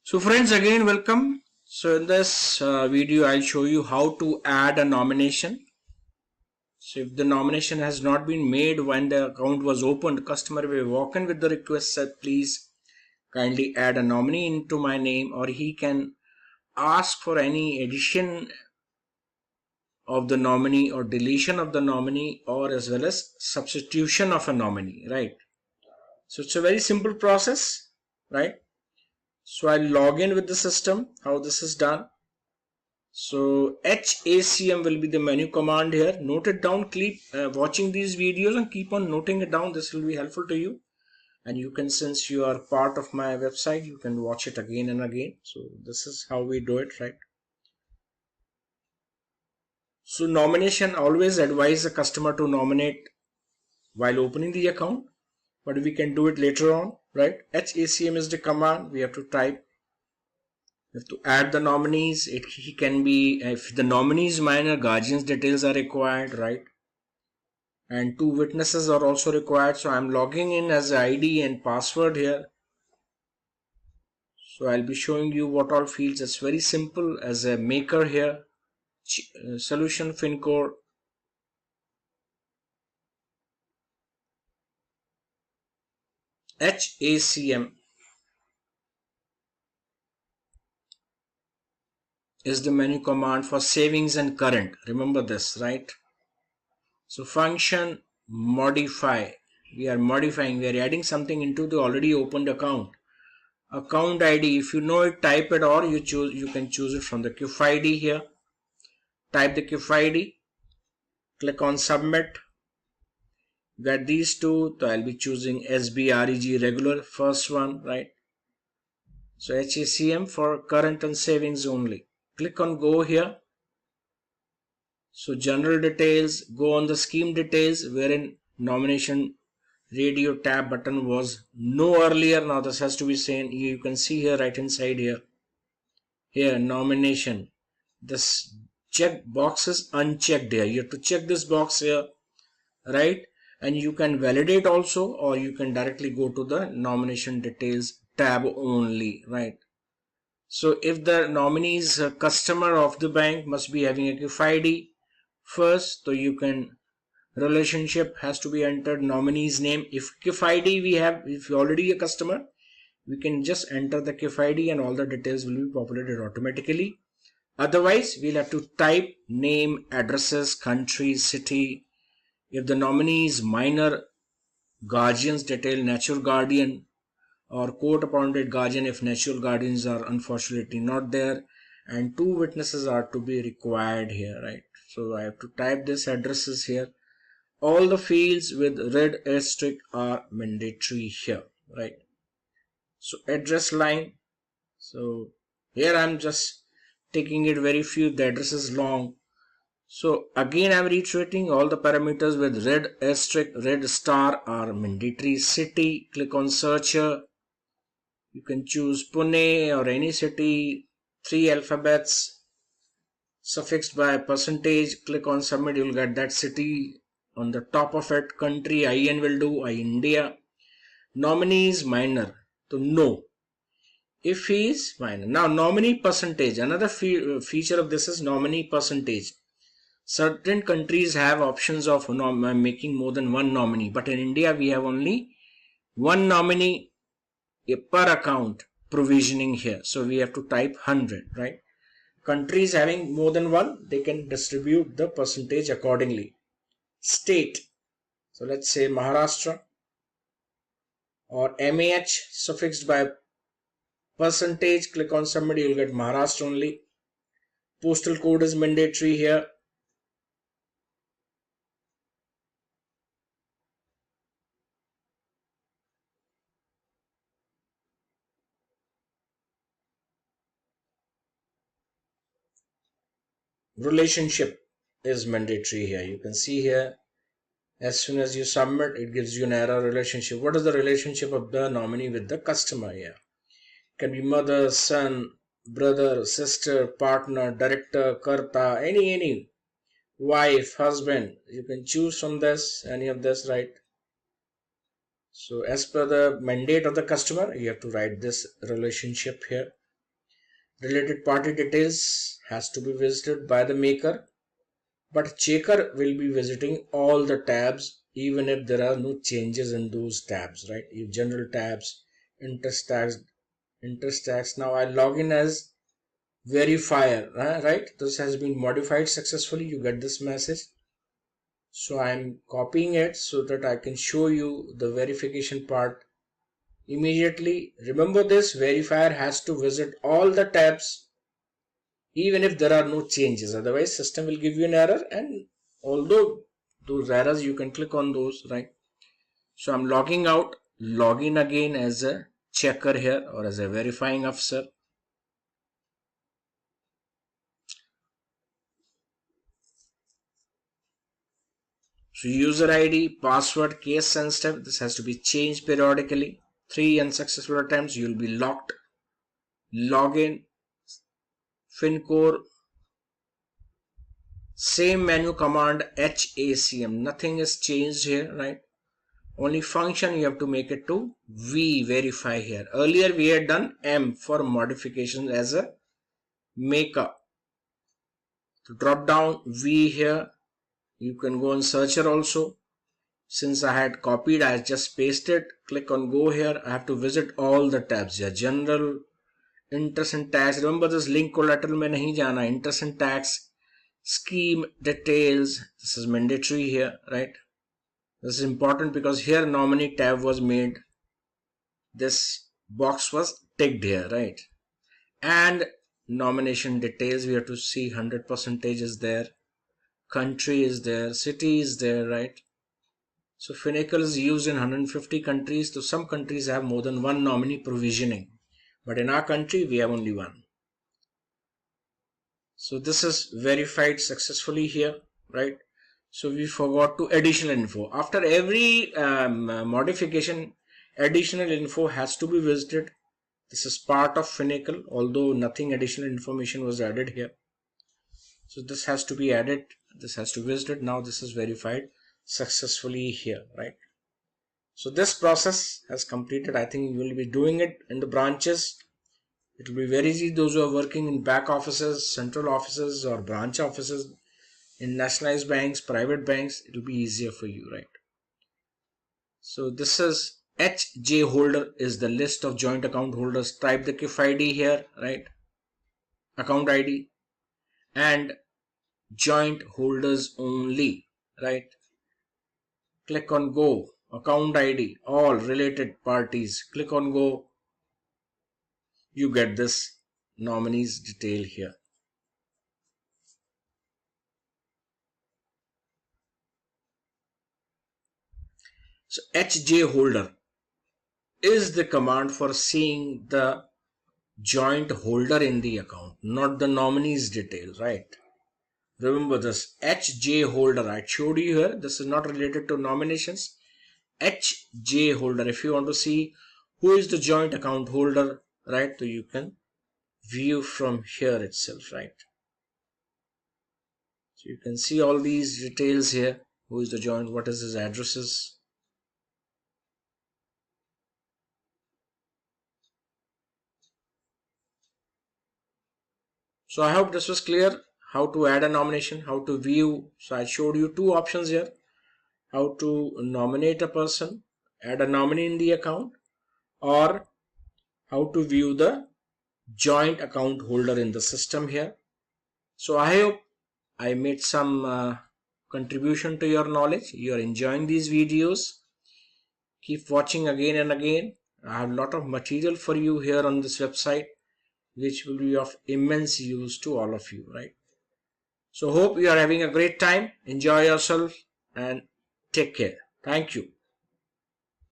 So friends, again welcome. So in this video I'll show you how to add a nomination. So if the nomination has not been made when the account was opened, customer will walk in with the request said please kindly add a nominee into my name, or he can ask for any addition of the nominee or deletion of the nominee, or as well as substitution of a nominee, right? So it's a very simple process, right? So I'll log in with the system, how this is done. So HACM will be the menu command here. Note it down, keep watching these videos and keep on noting it down. This will be helpful to you. And you can, since you are part of my website, you can watch it again and again. So this is how we do it, right? So nomination, always advise the customer to nominate while opening the account, but we can do it later on, right? HACM is the command. We have to type. We have to add the nominees. It can be, if the nominee's minor, guardian's details are required, right? And 2 witnesses are also required. So I'm logging in as ID and password here. So I'll be showing you what all fields. It's very simple as a maker here. Solution Finacle. HACM is the menu command for savings and current. Remember this, right? So function modify. We are modifying. We are adding something into the already opened account. Account ID. If you know it, type it, or you can choose it from the QF ID here. Type the QF ID. Click on submit. Get these two. So I'll be choosing SBREG regular, first one, right? So HACM for current and savings only. Click on go here. So general details, go on the scheme details, wherein nomination radio tab button was no earlier. Now this has to be seen. You can see here right inside here. Here nomination. This check box is unchecked here. You have to check this box here, right? And you can validate also, or you can directly go to the nomination details tab only, right? So if the nominee is a customer of the bank, must be having a QF ID first, so you can, relationship has to be entered, nominee's name. If QF ID we have, if you're already a customer, we can just enter the QF ID and all the details will be populated automatically. Otherwise, we'll have to type name, addresses, country, city. If the nominee is minor, guardian's detail, natural guardian or court appointed guardian if natural guardians are unfortunately not there, and 2 witnesses are to be required here, right? So I have to type this addresses here. All the fields with red asterisk are mandatory here, right? So address line. So here I'm just taking it very few, the address is long. So again I'm reiterating, all the parameters with red asterisk, red star are mandatory. City, click on searcher. You can choose Pune or any city, 3 alphabets suffixed by percentage. Click on submit, you'll get that city on the top of it. Country, IN will do, India. Nominee is minor, so no. If he is minor. Now nominee percentage, another feature of this is nominee percentage. Certain countries have options of making more than 1 nominee, but in India we have only 1 nominee per account provisioning here. So we have to type 100, right? Countries having more than 1, they can distribute the percentage accordingly. State, so let's say Maharashtra or MAH suffixed by percentage. Click on submit, you'll get Maharashtra only. Postal code is mandatory here. Relationship is mandatory here. You can see here, as soon as you submit, it gives you an error. Relationship. What is the relationship of the nominee with the customer here? It can be mother, son, brother, sister, partner, director, karta, any wife, husband. You can choose from this, any of this, right? So as per the mandate of the customer, you have to write this relationship here. Related party details has to be visited by the maker, but checker will be visiting all the tabs even if there are no changes in those tabs, right? Your general tabs, interest tax. Now I log in as verifier, right? This has been modified successfully. You get this message. So I'm copying it so that I can show you the verification part immediately. Remember, this verifier has to visit all the tabs even if there are no changes, otherwise system will give you an error, and although those errors you can click on those, right? So I'm logging out, log in again as a checker here or as a verifying officer. So user ID, password, case sensitive, this has to be changed periodically. 3 unsuccessful attempts, you will be locked. Login, Finacle, same menu command HACM, nothing is changed here, right? Only function you have to make it to V, verify here. Earlier we had done M for modification as a maker. To drop down V here, you can go on searcher also. Since I had copied, I just pasted. Click on go here. I have to visit all the tabs here. General, interest and tax. Remember this link collateral mein nahi jana. Interest and tax, scheme details. This is mandatory here, right? This is important because here nominee tab was made. This box was ticked here, right? And nomination details, we have to see 100% is there. Country is there. City is there, right? So Finacle is used in 150 countries. So some countries have more than one nominee provisioning. But in our country, we have only one. So this is verified successfully here, right? So we forgot to additional info. After every modification, additional info has to be visited. This is part of Finacle, although nothing additional information was added here. So this has to be added. This has to be visited. Now this is verified successfully here, right? So this process has completed. I think you will be doing it in the branches. It will be very easy. Those who are working in back offices, central offices or branch offices, in nationalized banks, private banks, it will be easier for you, right? So this is HJ holder is the list of joint account holders. Type the KIF ID here, right? Account ID and joint holders only, right? Click on go, account ID, all related parties, click on go. You get this nominees detail here. So HJ holder is the command for seeing the joint holder in the account, not the nominees detail, right? Remember this HJ holder I showed you here. This is not related to nominations. HJ holder, if you want to see who is the joint account holder, right? So you can view from here itself, right? So you can see all these details here. Who is the joint, what is his addresses. So I hope this was clear. How to add a nomination, how to view. So I showed you two options here. How to nominate a person, add a nominee in the account, or how to view the joint account holder in the system here. So I hope I made some contribution to your knowledge. You are enjoying these videos. Keep watching again and again. I have a lot of material for you here on this website, which will be of immense use to all of you, right? So hope you are having a great time. Enjoy yourself and take care. Thank you.